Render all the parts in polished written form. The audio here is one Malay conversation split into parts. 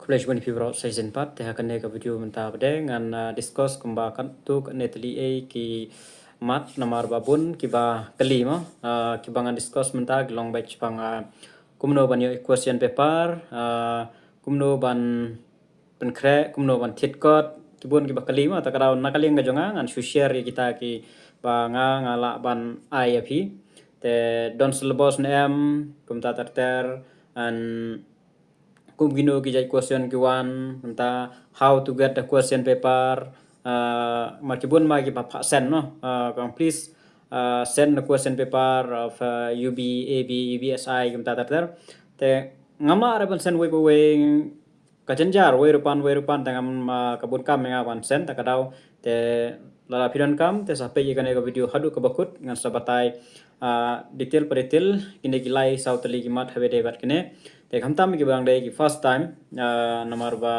College Bani Fibro Season 4 teh akan ke video mentah bede ngan discuss kembakan tu netli ki mat namar babun kiba kelima kiba ngan discuss mentah gelong batch pang kumno ban yo question paper kumno ban penkre kumno ban titkot kibun kiba kelima ta karau nakaling ga jonga ngan share kita ki banga ngala ban IAP te don syllabus nem kumta terter and kumgino ki jai question ki one nta how to get the question paper makibun magi papa send no please send the question paper of UB AB UBSI kumta ter te ngama ara ban send way kajenjar way rupan tangam kabun kam nga ban send takadau te lala pidan kam te sampai ikan ega video hadu kabakut ngan sabatai detail per detail kini gilai sautali gimat habe debat kene te khamtam ki bang dai ki first time namar ba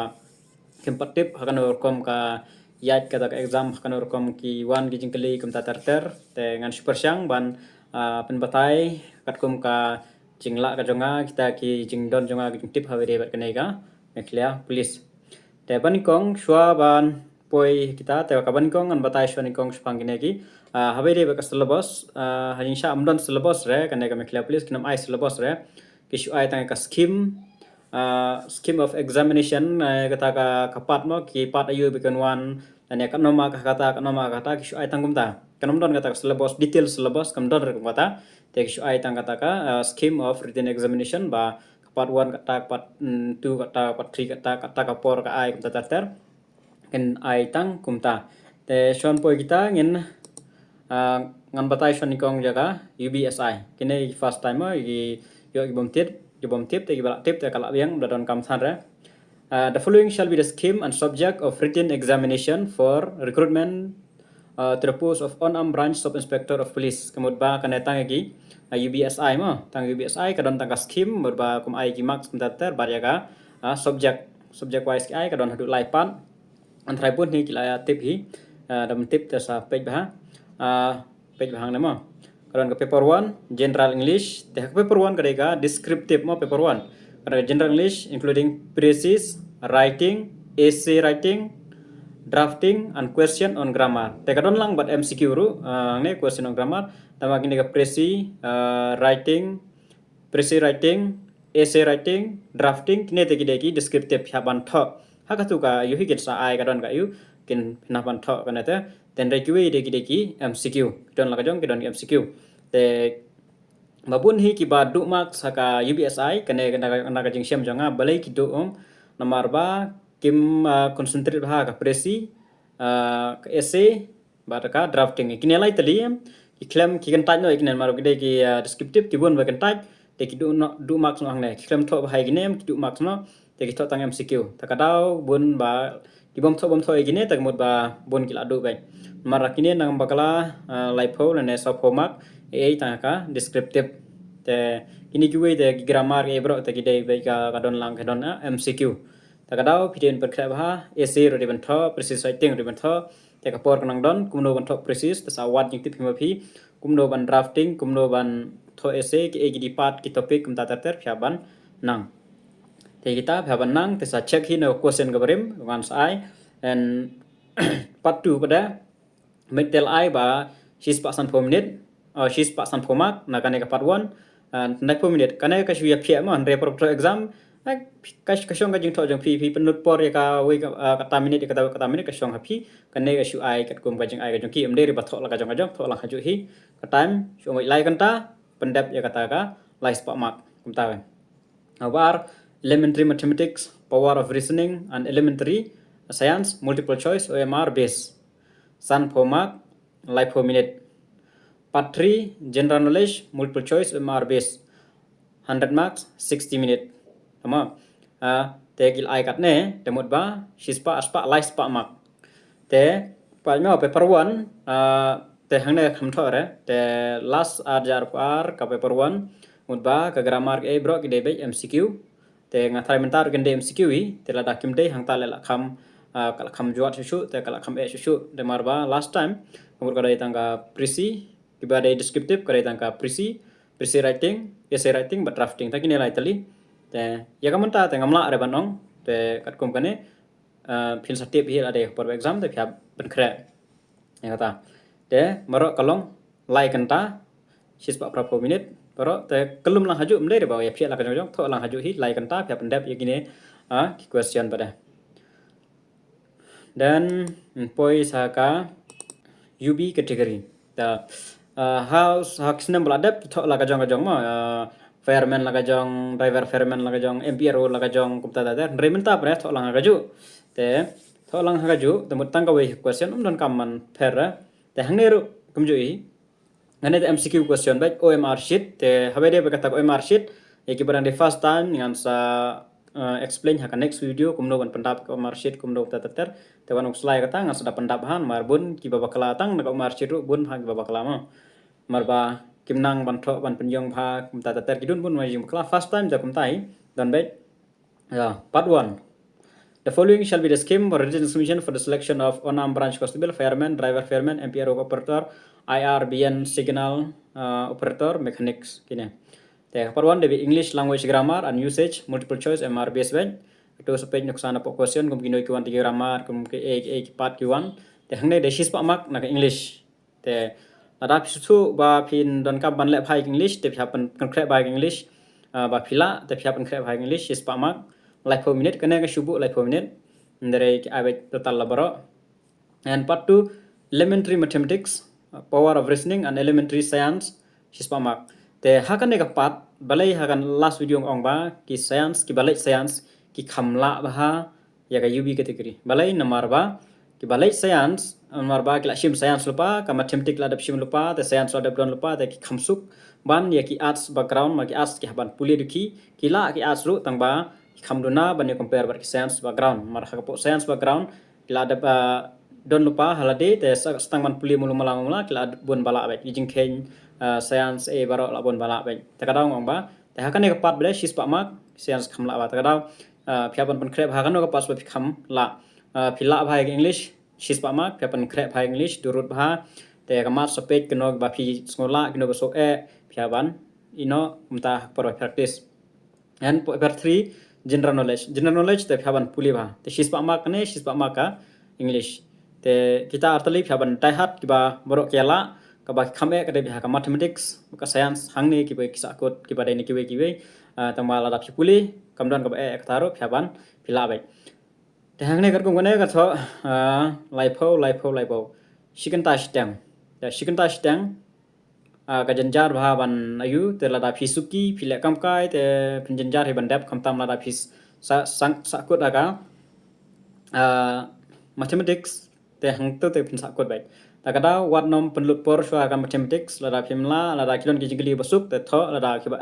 kempattip hakan orkom ka yat kata ka exam hakan orkom ki wan ki jingkeli kum tatarter te ngan super syang ban penbatai katkum ka jingla ka jonga kita ki jingdon jonga ki tip habe debat kene ga meklia please te banikong shwa ban poi kita te ka banikong an batai shwa nikong shpang kene ki habe debat ka syllabus hajing sha amdon syllabus re kene ga meklia please kinam ai syllabus re kishu ay tang ka scheme of examination kata ka kapat mo ki pat ayu bikan wan dan ya kanoma kata kishu ay tang kumta kanom don kata syllabus detail syllabus kam don kata te kishu ay tang kata ka scheme of written examination ba kapat wan kata kapat tu kata kapat tri kata kapor ka ay kumta ter ken ay tang kumta te shon poi kita ngin ngan batai shon nikong jaga UBSI kini first time mo yo ibom tip te gibala tip te kala yang dadon kam sanre the following shall be the scheme and subject of written examination for recruitment to the post of on-arm branch sub inspector of police kemud ba kanetang gi UBSI mo tang UBSI kadon tang scheme berba kum ai gi marks kumtater baryaga subject wise ki ai kadon hadu laipan antrai pun ni kila tip hi dam tip te sa page ba page bahang nama karon ka paper 1 general english te paper 1 kadega descriptive mo paper 1 kada general english including precise writing essay writing drafting and question on grammar te kadon lang bat MCQ ru ne question on grammar tama kini ka writing essay writing drafting kini te kideki descriptive haban tho hakatu ka yuhi get sa ai kadon ka yu kin naban tho kanate ten rekiwe deki MCQ don la kajong kidon MCQ te babun hi ki badu mak saka UBSI kane kana kajing syam jonga balai ki doong namar ba kim concentrate ba ka presi ka essay ba ka drafting kini lai tali ki claim ki kan taj no iknen maru gide ki descriptive ki bon ba kan taj te ki du mak no hangne ki claim tho ba hai ginem ki du mak no te ki tho tang MCQ takadau bun ba di bom tho igine tak mut ba bon kila do bai mara kini nang bakala laipo ne so format ai tang ka descriptive te kini kuwe te grammar e bro te kidai bai ka kadon lang kadon MCQ takadau pidin perkra ba essay ro diban tho precise writing diban tho te ka por kanang don kumno ban tho precise ta sawat jing tip himapi kumno ban drafting kumno ban tho essay ki egi di part ki topic kum ta ter phaban nang te kita phaban nang te sa check hi no question gabarim once I and part 2 pada metel I ba she's pasan 4 minute she's pasan 4 mark na kane ka part 1 and next 4 minute kane ka shuya phia mo re pro exam ka shong ka jing tho jong phi penut por ya ka we ka minute ka minute ka shong ha phi kane ka shu ai kat kum ka jing ai ka jong ki amde ri ba tho la ka jong tho la ha ju hi ka time shong lai kan ta pendap ya kata ka lai spa mark kum ta awar elementary mathematics power of reasoning and elementary science multiple choice OMR base san 4 mark live 4 minute part 3 general knowledge multiple choice OMR base 100 marks 60 minute tama te gil ai kat ne temut ba shispa aspa live spa mark te pa me paper 1 te hangne kham tho re te last ajar par ka paper 1 mut ba ka grammar e bro ki de MCQ te ngathai mentar gen de MCQ i te la dakim de hang ta la kham kala kham juat shu te kala kham e shu de marba last time umur kada tangga presi kiba de descriptive kada tangga presi writing essay writing but drafting ta kini lai tali te ya kamanta te ngamla re banong te kat kum kane phil satip hi ade por exam te phya ban kre ya kata te marok kalong lai kanta sis pak prapo minit pero te kelum lang haju mde de bawa ya phia la kan jong tho lang haju hi lai kanta phya pendap ya gini ki question pada dan poi saka UB category ta house hakisna beladap tho la ka jong ma fireman la ka jong driver fireman la ka jong MPRO la ka jong kupta da rementa pre tho lang ka ju te tho lang ka ju te mutang ka we question don kaman per te hangneru kumju hi ngane the MCQ question baik OMR sheet te habede berkata OMR sheet ki barang the first time ngan sa explain haka next video kumno ban pendap OMR sheet kumno tater te wan slide kata ngan sada pendap han marbun ki baba kala tang na OMR sheet ru bun ha ki baba kala ma marba kimnang ban tho ban penyong pha kum tater kidun bun ma jing kala first time ja kum tai dan baik part 1. The following shall be the scheme for written submission for the selection of Onam branch constable, fireman, driver fireman, MPRO operator, IRBN signal operator, mechanics. Kini. Part 1 debi English language grammar and usage, multiple choice MR based ben. Itu supaya nyuksana po question kum kino ikiwan tiga grammar kum ke part kiwan. Te hangne desis pak mak nak English. Te ada pisu ba pin don ka ban lep hai English te piapan konkret ba English ba pila te piapan konkret ba English sis pak mak. Like 4 minute kena ke subuh like 4 minute dari abet total labaro. And part 2 elementary mathematics, power of reasoning and elementary science hispa mak te hakan ne ka part balai hakan last video ong ba ki science ki balai science ki khamla bah ya ka UB category balai namar ba ki balai science namar ba ki la shim science lupa ka mathematics la dap shim lupa te science la dap don lupa te ki khamsuk ban ya ki arts background ma ki arts ki haban puli duki ki la ki arts ru tang ba kamduna bani compare bar science background mar hakapo science background kila ada don lupa halade te stang man puli mulu malam mula kila bon bala bet jing ken science e baro la bon bala bet takadaw ngong ba te hakan ne pat bele shis pa mak science khamla ba takadaw phiapan pan krep hakan no pas ba kham la phila bhai english shis pa mak phiapan krep bhai english durut bha te kamat sepet keno ba phi skola keno ba so e phiaban ino umta por practice and part 3 general knowledge te phaban puliba te shispa mak ne shispa maka English te kita artali phaban taihat kiba borok kela kaba khame kade biha ka mathematics ka science hangni kiba kisa kot kiba dai ni kibe tambala da puli kamdan kaba e taru phaban philabai te hangne kar kum gane ka tho laipo shikanta stang te shikanta stang ka janjar ban ayu te lada phisuki phile kamkai te pinjanjar he bandap kamtam lada phis sakut aga mathematics te hangto te pin sakut bai takada wat nom penlut por shwa aga mathematics lada phimla lada kilon ki jingli basuk te tho lada kiba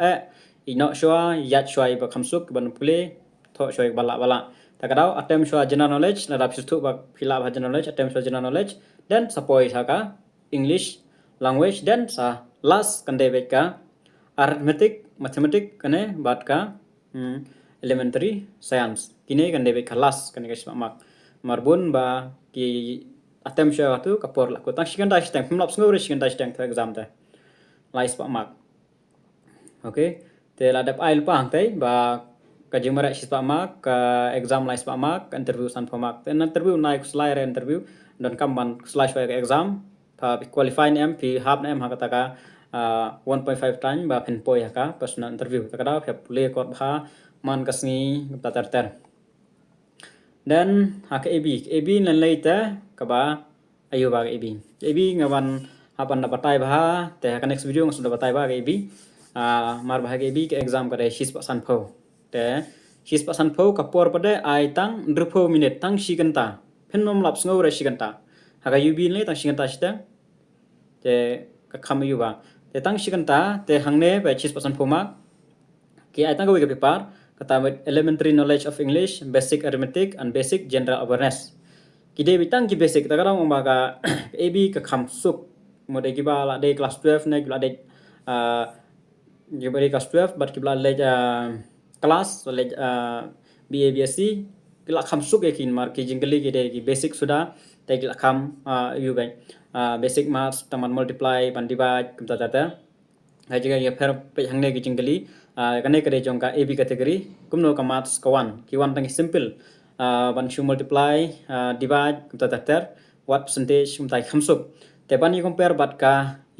ino shwa yat shwa iba khamsuk ban pule tho shwa bala takada atem shwa general knowledge lada phisu ba phila ba general knowledge atem shwa general knowledge then sapoi saka English language dan sa last kande beka arithmetic mathematics kane bat ka elementary science kine kande beka last kane ka mak marbun ba ki atem sha tu kapor la ko tang shikan dash tang phimlap sngo shikan dash tang exam ta lais pa mak okay te la dap ail pa tai ba ka jimara shis pa mak ka exam lais pa mak interview san pa mak te interview nai slide interview don kamban slash wa exam qualify em pi half em hakata ka 1.5 time ba pin poi haka personal interview takada phep le kot bha man kasngi tatar dan haka ab nan later kaba ayu ba ab ngawan hapan dapat tai bha te haka next video sudah batai ba ab mar bha ab ke exam kare shis pa san pho te shis pa san pho kapor pade ai tang drpho minute tang shiganta phenom laps ngau re shiganta haka ub le tang shiganta shita te kakham yu ba te tang shiganta te hangne ba chis pasan phoma ki ai tang go ke paper kata elementary knowledge of English, basic arithmetic and basic general awareness ki de bitang ki basic ta garang ba ka ab ka kham suk mo de ki ba la de class 12 ne ki la de ki ba de class 12 but ki ba le class le BABSC ki la kham suk ekin mar ki jingli ki de ki basic sudah te ki la kham yu ba basic maths taman multiply pan divide kum ta hai jaga ya pher pe hangne ki jingli kane kade jongka AB category kumno ka maths kawan kiwan tangi simple ban shu multiply divide kumta tater what percentage kumta khamsup te bani compare bat ka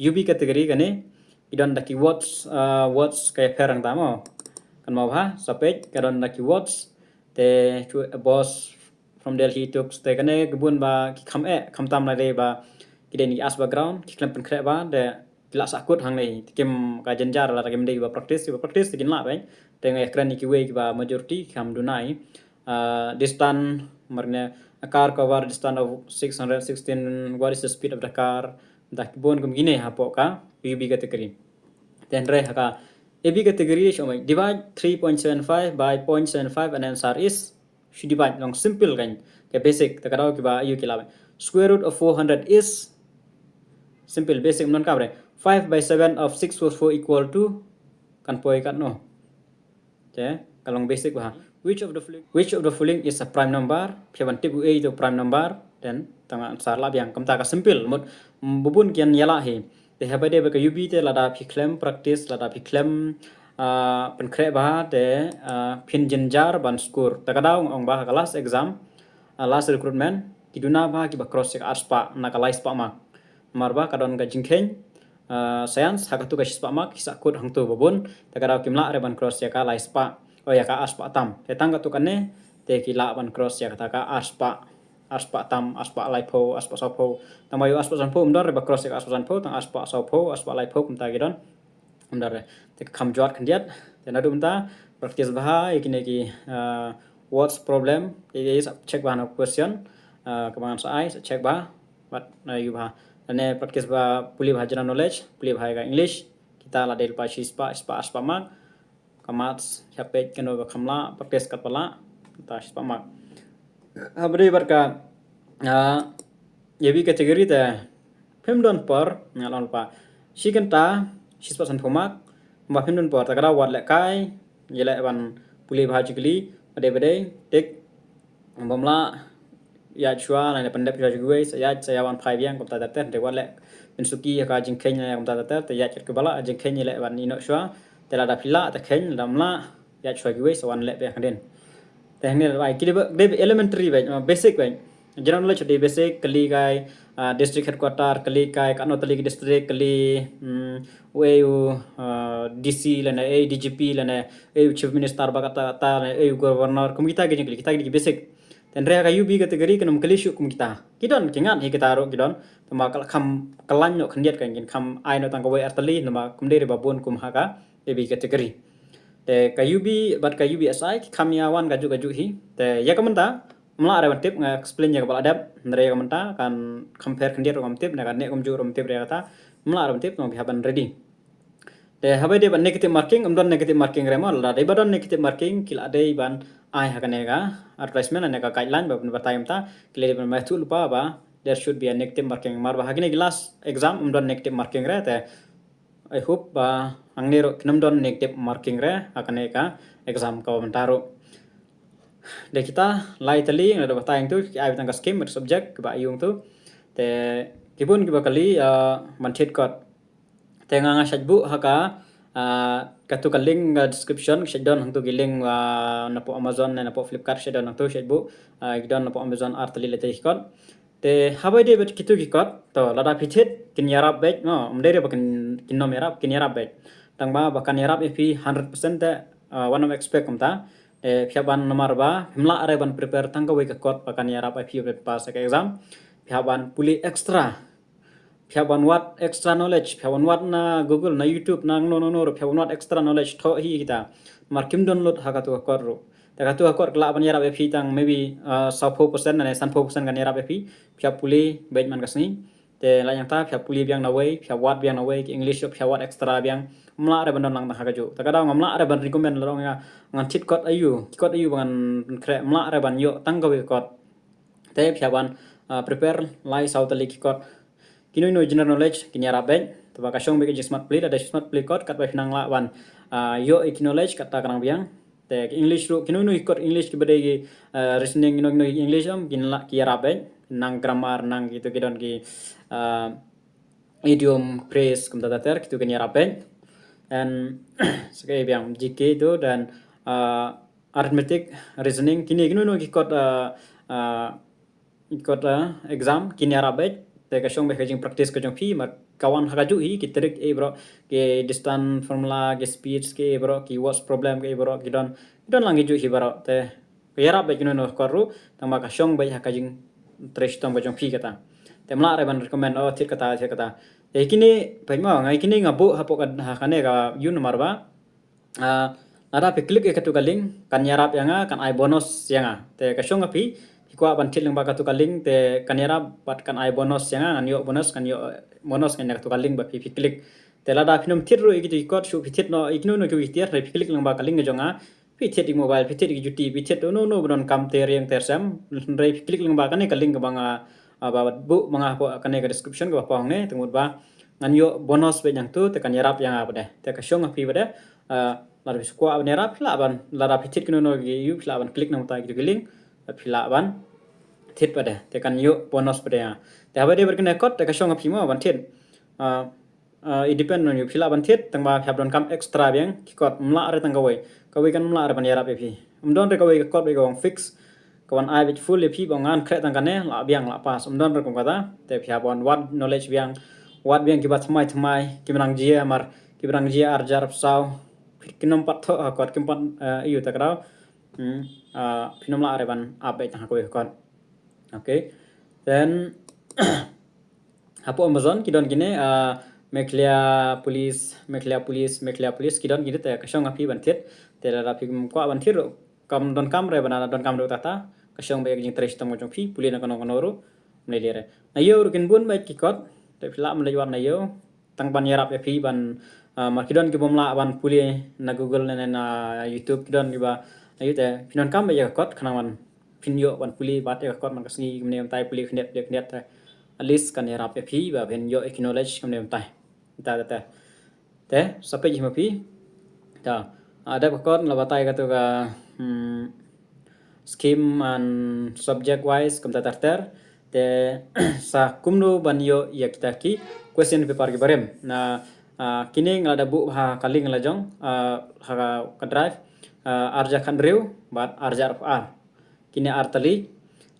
UB category kane idon da keywords words kay perang tamo kan mau ha sapek kadon da keywords te chu boss from Delhi to te kane gebun ba ki kham tam la de ba kiden ni as background ki klem pen kre ba de kila sakut hang nei kim ka jenjar la game de ba practice tikin la bai te ngai ekran ni ki we ki ba majority kham dunai distance marne a car cover distance of 616 what is the speed of the car da kibon kum gine ha po ka UB category then re haka AB category shomai divide 3.75 by 0.75 and answer is should divide long simple kan ke basic ta karaw ki ba ayu ki la square root of 400 is simple basic non ka bre 5 by 7 of 644 equal to kan poi kat no okay kalong basic ba which of the following is a prime number pheban tip a to prime number then tanga answer la biang kam ta ka simple mot bubun kian yala he te ha bade ba ka UB te lada phi klem practice lada phi klem pen kre ba te phin jenjar ban score ta ka daw ong ba ka last exam last recruitment kiduna ba ki ba cross check arspa na ka lais pa ma marba kadon ka jingkhen science hakatu ka spa mak sa kod hang tu babun ta ka kimla re ban cross ya ka lai spa o ya ka aspa tam te tang ka tu kanne te kila ban cross ya ta ka aspa tam aspa lai pho aspa so pho tamayo aspa san pho mdar re ba cross ya aspa san pho tang aspa so pho aspa lai pho kum ta gidon mdar te kam jot khandiat te na dum ta practice bah ikine ki what's problem is check ba na question kaman sa ai check ba but na you ba ane practice ba puli bah general knowledge puli bah ka english kita la del pa spa mak kamats chapet keno ba khamla practice kat pala ta spa mak abre barka yebi category ta phimdon par ngalon pa sikenta sispa san phomak ma phimdon par ta kada wat le kai yele ban puli bah jigli ade tek bomla ya chua na pandap ya gue saya wan phai biang kom ta ta de wale bensuki ka jingkhen ya kom ta ta te ya chit ke bala jingkhen le wan ino chua te la da phila ta khen lamla ya chua gue so wan le be khaden te hne bai ki de elementary bai basic bai general knowledge de basic kali kai district headquarter kali kai kanotali district kali weu DC lana DGP lana chief minister bagata ta governor kumita ge kita ge basic dan rea kayu bi kategori kenum kelisuk kum kita kidon kingan hi kita ro kidon tama kam kelan no khendiat kan kin kam ai no tang ko artali nama kum de babon kum haka e bi kategori te kayu bi bat kayu bi asai kam yawan gaju hi te ya kamenta mla ara tip nga explain ya bal adab rea kamenta kan compare khendiat rom tip na kan ne kum ju rom tip rea kata mla rom tip no bi haban ready te habe de ban negative marking umdon negative marking remal la de badon negative marking kila de ban ai hakanega advertisement aneka guideline ba time ta clear ban mai thul pa ba there should be a negative marking mar ba hakine last exam umdon negative marking re te I hope ba angnero knamdon negative marking re hakaneka exam ka mentaro de kita lai tali ngada ba tayang tu ai tang ka scheme subject ba yung tu te kibun ki ba kali manthit kot tenga nga sajbu haka katu ka link description shedon hangtu giling na po Amazon na po Flipkart shedon hangtu shedbu gidon na po Amazon artali lete ikot te habai de bet kitu kikot to lada phithit kin yarap bet no umdere bakin kinnom yarap kin yarap bet tangba bakan yarap if 100% te one of expect kumta phiaban nomor ba himla are ban prepare tangka we kot bakan yarap if pass ka exam phiaban puli extra phiaban what extra knowledge phiaban what na Google na YouTube na no phiaban what extra knowledge tho hi kita markim download hakatu korro takatu akor kla ban yarap fi tang maybe 100% na 100% kan yarap fi phia puli bait man kasni te la yang ta phia puli biang na wei phia what biang na wei english phia what extra biang mla re ban lang na hakaju takada ngamla re ban recommend lo nga ngan chit kot ayu ban kre mla re ban yo tang gawe kot te phia ban prepare lai sautali kot kino general knowledge kinya raben to baka shong bege smart play ada smart play code kat nang la wan yo knowledge kata kanang biang te english ro kino ikot english ki bade reasoning no english am kinla ki raben nang grammar nang gitu kidon ki idiom phrase kum tata ter kitu kinya raben dan sebagai yang GK itu dan arithmetic reasoning kini no ikut exam kini arabet te kasong be kajing practice kajong pi mar kawan hakaju hi ki trik bro ke distance formula ke speed ke bro ki was problem ke bro ki don langi ju hi bro te yara be kino no koru tamba kasong be hakajing tres tong kajong pi kata te mla re ban recommend thit kata te kini pe ma ngai kini ngabu hapo kane ka yun marba ada pe klik ke tu kaling kan yarap yanga kan ai bonus yanga te kasong api hikwa ban thil ba ka tu kaling te kan yarap bat kan ai bonus yanga an yo bonus kan yo bonus kan tu kaling ba pi klik te lada pinum thit ro ikitu ikot shu thit no iknu no ki tiar re klik lang ba kaling jonga pi thit di mobile pi thit di juti pi thit no bron kam te riang ter sam re klik lang ba kan kaling ba nga ba bu mga po kan ka description ko pa ne tengut ba ngan yo bonus be yang tu te kan yarap yang apa deh te ka shong api ba deh lar bis ko ab nerap la ban lar api thit kino no gi yu la ban klik nang ta gi link api la ban thit ba deh te kan yo bonus ba deh te ha ba de berken ekot te ka shong api mo ban thit it depend on you phila ban thit tang ba phap don kam extra beng ki kot mla re tang gawai kan mla re ban yarap api don re gawai kot be gong fix kawan ai bit full pi bongan kre tang kane la biang la pas don re kong kata te phap on what knowledge biang wat biang ki bat thmai ki menang jia mar ki menang jia arjar sau kinom pat tho kot kim pat iu takrao pinom la re ban ape tang ko kot okay then hapo amazon kidon gine meklia police kidon gine te kasong api ban thit te la pi ko ban thit kam don kam re bana don kam ro tata kasong be jing tres tamo jong pi pulina kono kono ro mlele na yo kin bun ba ki kot te phila mlejwan na yo tang ban yarap pi ban markidon ki bomla ban puli na google na youtube kidon ki ba ayu te pinon kam ba ya kot khanawan pinyo ban puli bat ya kot man kasni nem tai puli khnet te at least kan yarap pi ba ben yo acknowledge kam nem tai te sape ji ma pi ta ada kot la batai ka tu ka scheme and subject wise kam tarter te sa kumno ban yo ya kita ki question paper ki barem na kini ngada bu ha kaling la jong ha ka drive arja khandreu bat arja ar kini artali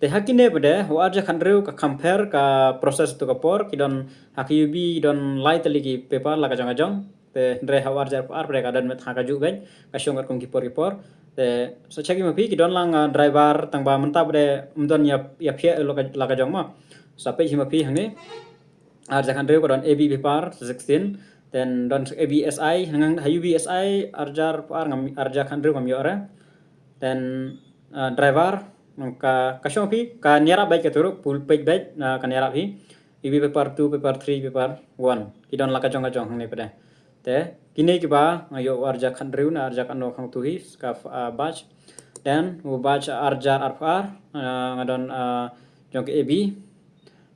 te hakine bede ho arja khandreu ka compare ka process tu ka por kidon hakyubi don lightly ki paper la ka jong te ndre ha arja ar pre ka dan met ha ka ju ben ka shongar kong ki por te so chagi ma pi kidon lang driver tang ba menta bede mdon ya phia la ka jong ma sape hi ma pi hangne arja khandreu ka don ab paper 16 then don ABSI nang HUBSI arjar par ngam arja khandru ngam yora then driver ka kashopi ka nyara baik keturu full page baik na ka nyara hi UB paper 2 paper 3 paper 1 kidon la ka jong hang pada te kini ki ba ngayo arja khandru na arja kan no khang tu hi ka batch then batch arjar arfar ngadon jong AB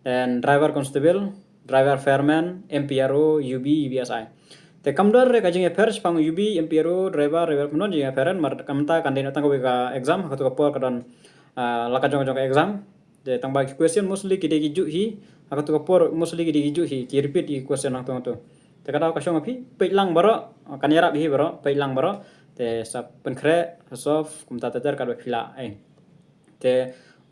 then driver constable driver fireman MPRO UB UBSI te kamdor re kajing affairs pang UB MPRO driver kunon jing affairan mar kamta kandina tang ka exam ka to por kadon laka jong exam de tang ba question mostly ki de gi ju hi ka to por mostly ki de gi ju hi ki repeat i question nang to te kada ka shong api pe lang baro kan yarap hi baro pe lang baro te sap pen kre sof kumta tater ka phila te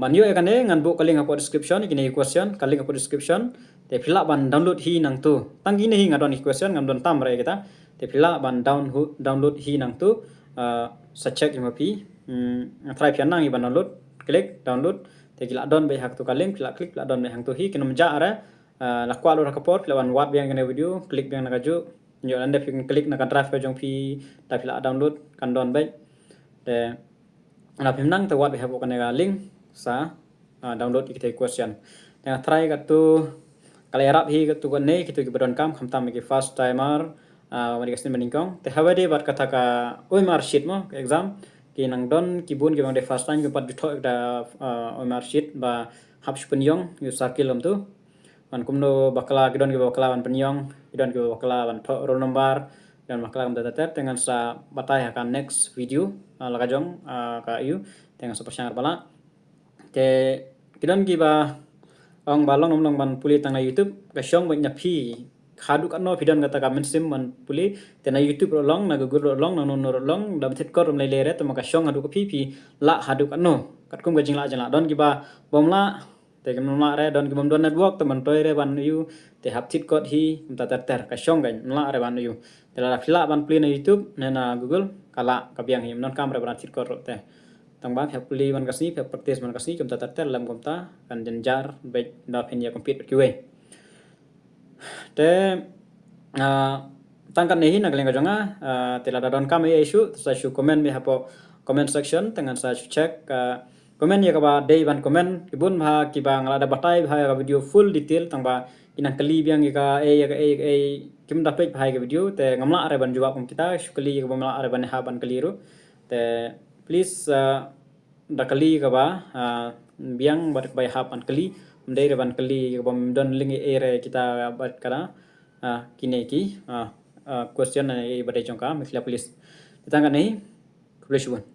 manyo ekane ngan bu kaling apo description kini question kaling apo description te phila ban download hi nang tu tangi ne hi ngadon question ngam don tam re kita te phila ban download hi nang tu sa check imapi try pian nang i ban download klik download te gila don be hak tu kaling phila klik la don be hang tu hi kinum ja ara la kwa lo rakaport phila ban wat biang ne video klik biang nakaju nyo ande klik na kan drive ka jong pi ta phila download kan don be te na phim nang te wat be habo kan ga link sa download ikite question yang try ka tu kalau Arab hi tu kan ne kitu ki badon kam khamtam ki first timer mari kasni meningkong te hawade bat kata ka OMR sheet mo exam ki nang don ki bun ki bang de first time ki pat ditho da OMR sheet ba hap penyong yu circle tu man kumno bakala ki don ki bakala ban penyong ki don ki bakala ban tho roll number dan bakala kam data dengan sa batai akan next video lakajong ka yu dengan sa pasyang bala te ki don ki ba ong balong nom ban puli tang na YouTube ka shong ban nyapi khadu kan no video kata kamen sim man puli tena YouTube rolong na Google rolong na no rolong da betit kor mlai lere to maka shong hadu ko pipi la hadu kan no kat kum gajing la jala don kiba bom la te kam la re don kibom don network to man toy re ban yu te hap tit kot hi ta ter ka shong gan la re ban yu te la khila ban pli na YouTube na Google kala kabiang hi non kam re ban tit kor te tang bang hep pli ban kasni hep praktis ban kasni kum ta ter lam kum ta kan jenjar baik da pen ya compete kiwe te tangkan nehi na galeng jonga tela da don kam issue sa shu comment me hapo comment section tangan sa check comment ya kaba day ban comment kibun bha kibang ada batai bha ka video full detail tangba inang kali biang ka kim dapat bha ka video te ngamla are ban jawab kita shukali ka bamla are ban ha ban kaliru te please da kali ka ba biang bar bai ha ban kali mdai ban kali ka bam don ling ere kita bat kara kine ki question na badai jongka misla please tangkan nehi kubleshuan